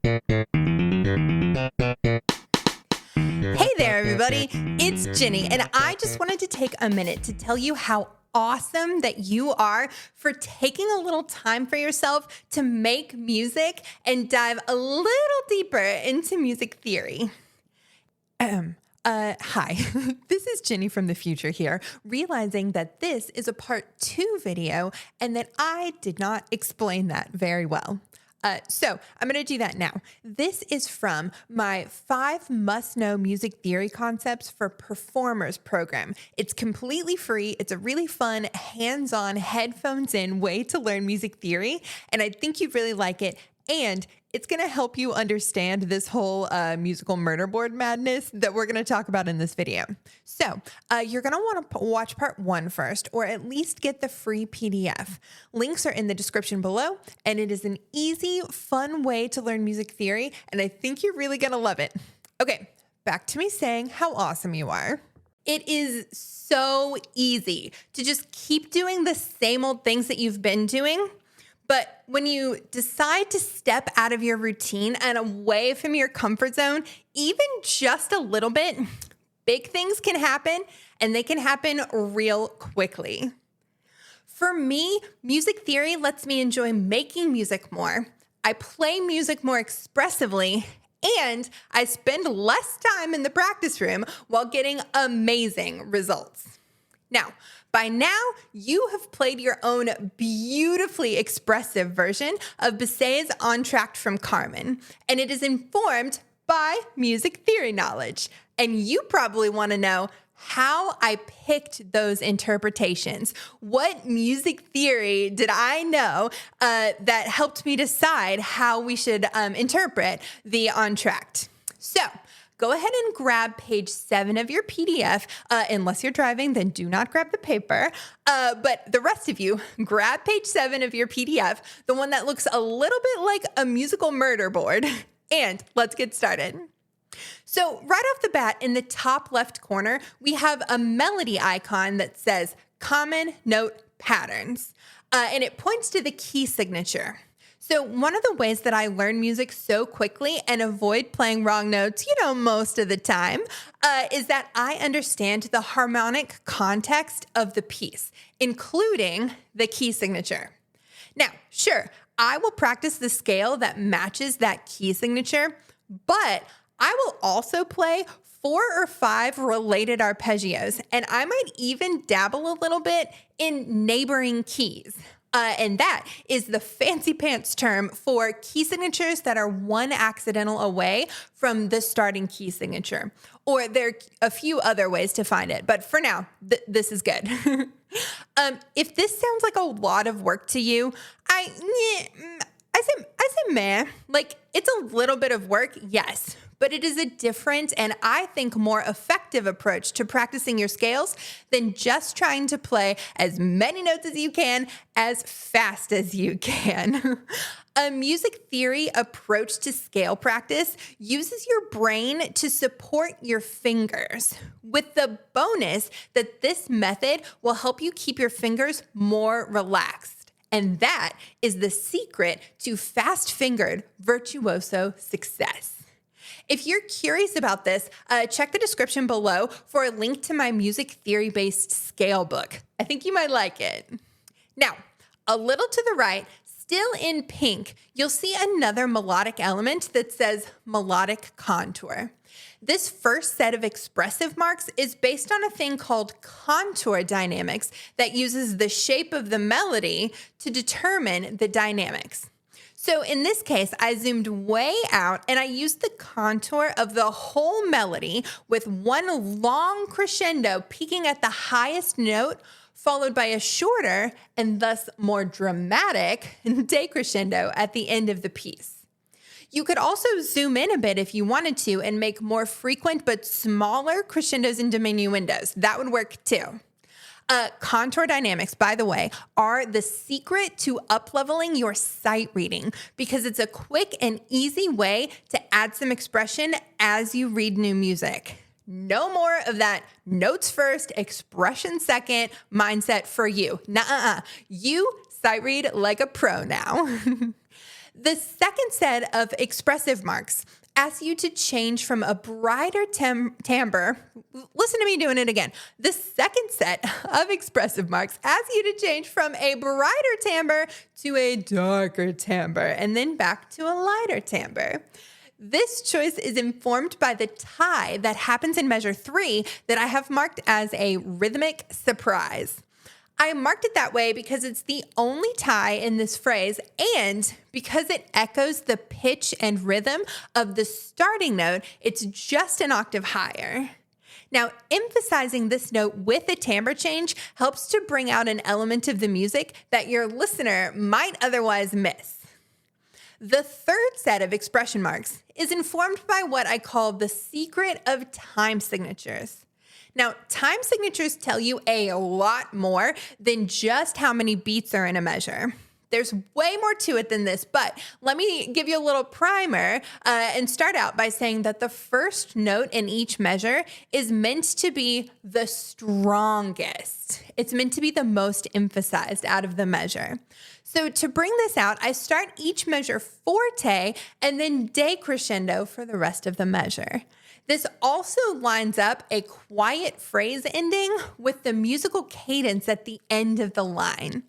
Hey there, everybody. It's Jenny, and I just wanted to take a minute to tell you how awesome that you are for taking a little time for yourself to make music and dive a little deeper into music theory. Hi, this is Jenny from the future here, realizing that this is a part 2 video and that I did not explain that very well. So I'm going to do that now. This is from my 5 must-know music theory concepts for performers program. It's completely free. It's a really fun, hands-on, headphones-in way to learn music theory, and I think you'd really like it. And it's going to help you understand this whole musical murder board madness that we're going to talk about in this video. So you're going to want to watch part 1 first, or at least get the free PDF. Links are in the description below, and it is an easy, fun way to learn music theory, and I think you're really going to love it. Okay, back to me saying how awesome you are. It is so easy to just keep doing the same old things that you've been doing. But when you decide to step out of your routine and away from your comfort zone, even just a little bit, big things can happen, and they can happen real quickly. For me, music theory lets me enjoy making music more. I play music more expressively, and I spend less time in the practice room while getting amazing results. Now, by now, you have played your own beautifully expressive version of Bizet's Entr'acte from Carmen, and it is informed by music theory knowledge. And you probably want to know how I picked those interpretations. What music theory did I know that helped me decide how we should interpret the Entr'acte? So, go ahead and grab page 7 of your PDF. Unless you're driving, then do not grab the paper. But the rest of you, grab page 7 of your PDF, the one that looks a little bit like a musical murder board, and let's get started. So right off the bat, in the top left corner, we have a melody icon that says Common Note Patterns, and it points to the key signature. So one of the ways that I learn music so quickly and avoid playing wrong notes, most of the time, is that I understand the harmonic context of the piece, including the key signature. Now, sure, I will practice the scale that matches that key signature, but I will also play 4 or 5 related arpeggios, and I might even dabble a little bit in neighboring keys. And that is the fancy pants term for key signatures that are one accidental away from the starting key signature. Or there are a few other ways to find it, but for now, this is good. If this sounds like a lot of work to you, I say meh. Like, it's a little bit of work, yes, but it is a different and I think more effective approach to practicing your scales than just trying to play as many notes as you can as fast as you can. A music theory approach to scale practice uses your brain to support your fingers, with the bonus that this method will help you keep your fingers more relaxed. And that is the secret to fast-fingered virtuoso success. If you're curious about this, check the description below for a link to my music theory-based scale book. I think you might like it. Now, a little to the right, still in pink, you'll see another melodic element that says melodic contour. This first set of expressive marks is based on a thing called contour dynamics that uses the shape of the melody to determine the dynamics. So in this case, I zoomed way out and I used the contour of the whole melody with one long crescendo peaking at the highest note, followed by a shorter and thus more dramatic decrescendo at the end of the piece. You could also zoom in a bit if you wanted to and make more frequent but smaller crescendos and diminuendos. That would work too. Contour dynamics, by the way, are the secret to up-leveling your sight reading because it's a quick and easy way to add some expression as you read new music. No more of that notes first, expression second mindset for you. Nuh-uh. You sight read like a pro now. The second set of expressive marks asks you to change from a brighter timbre. Listen to me doing it again. The second set of expressive marks asks you to change from a brighter timbre to a darker timbre and then back to a lighter timbre. This choice is informed by the tie that happens in measure 3 that I have marked as a rhythmic surprise. I marked it that way because it's the only tie in this phrase and because it echoes the pitch and rhythm of the starting note. It's just an octave higher. Now, emphasizing this note with a timbre change helps to bring out an element of the music that your listener might otherwise miss. The third set of expression marks is informed by what I call the secret of time signatures. Now, time signatures tell you a lot more than just how many beats are in a measure. There's way more to it than this, but let me give you a little primer and start out by saying that the first note in each measure is meant to be the strongest. It's meant to be the most emphasized out of the measure. So to bring this out, I start each measure forte and then decrescendo for the rest of the measure. This also lines up a quiet phrase ending with the musical cadence at the end of the line.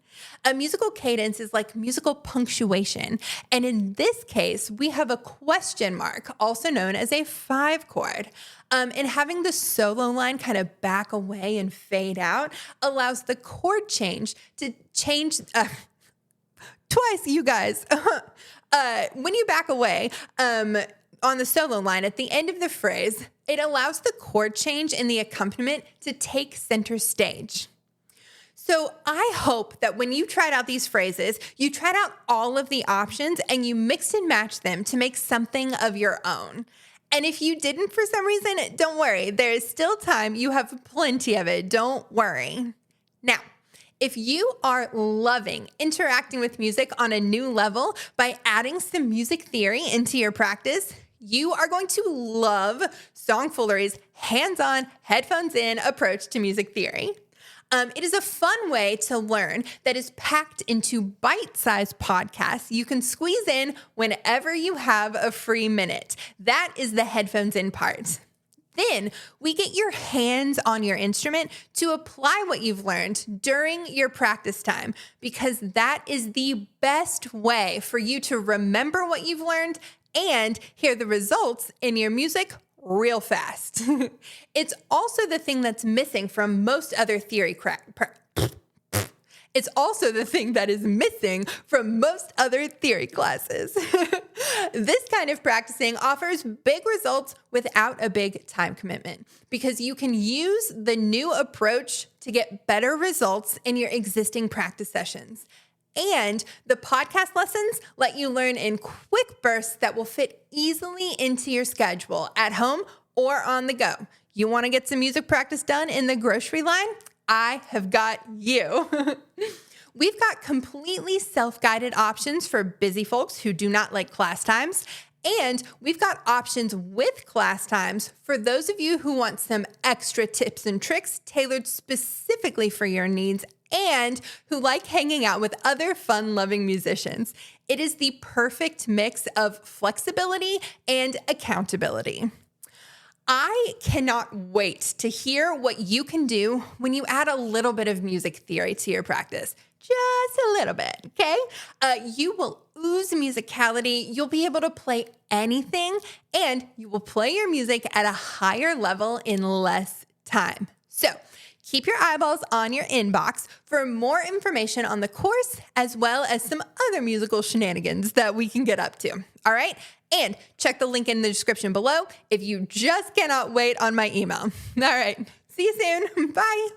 A musical cadence is like musical punctuation. And in this case, we have a question mark, also known as a 5 chord. And having the solo line kind of back away and fade out allows the chord change to change twice, you guys. When you back away, on the solo line at the end of the phrase, it allows the chord change in the accompaniment to take center stage. So I hope that when you tried out these phrases, you tried out all of the options and you mixed and matched them to make something of your own. And if you didn't for some reason, don't worry. There is still time. You have plenty of it. Don't worry. Now, if you are loving interacting with music on a new level by adding some music theory into your practice, you are going to love Songfoolery's hands-on, headphones-in approach to music theory. It is a fun way to learn that is packed into bite-sized podcasts you can squeeze in whenever you have a free minute. That is the headphones-in part. Then we get your hands on your instrument to apply what you've learned during your practice time, because that is the best way for you to remember what you've learned and hear the results in your music real fast. It's also the thing that's missing from most other theory It's also the thing that is missing from most other theory classes. This kind of practicing offers big results without a big time commitment because you can use the new approach to get better results in your existing practice sessions. And the podcast lessons let you learn in quick bursts that will fit easily into your schedule at home or on the go. You want to get some music practice done in the grocery line? I have got you. We've got completely self-guided options for busy folks who do not like class times. And we've got options with class times for those of you who want some extra tips and tricks tailored specifically for your needs and who like hanging out with other fun-loving musicians. It is the perfect mix of flexibility and accountability. I cannot wait to hear what you can do when you add a little bit of music theory to your practice. Just a little bit, okay? You will ooze musicality. You'll be able to play anything, and you will play your music at a higher level in less time. So keep your eyeballs on your inbox for more information on the course, as well as some other musical shenanigans that we can get up to. All right? And check the link in the description below if you just cannot wait on my email. All right. See you soon. Bye.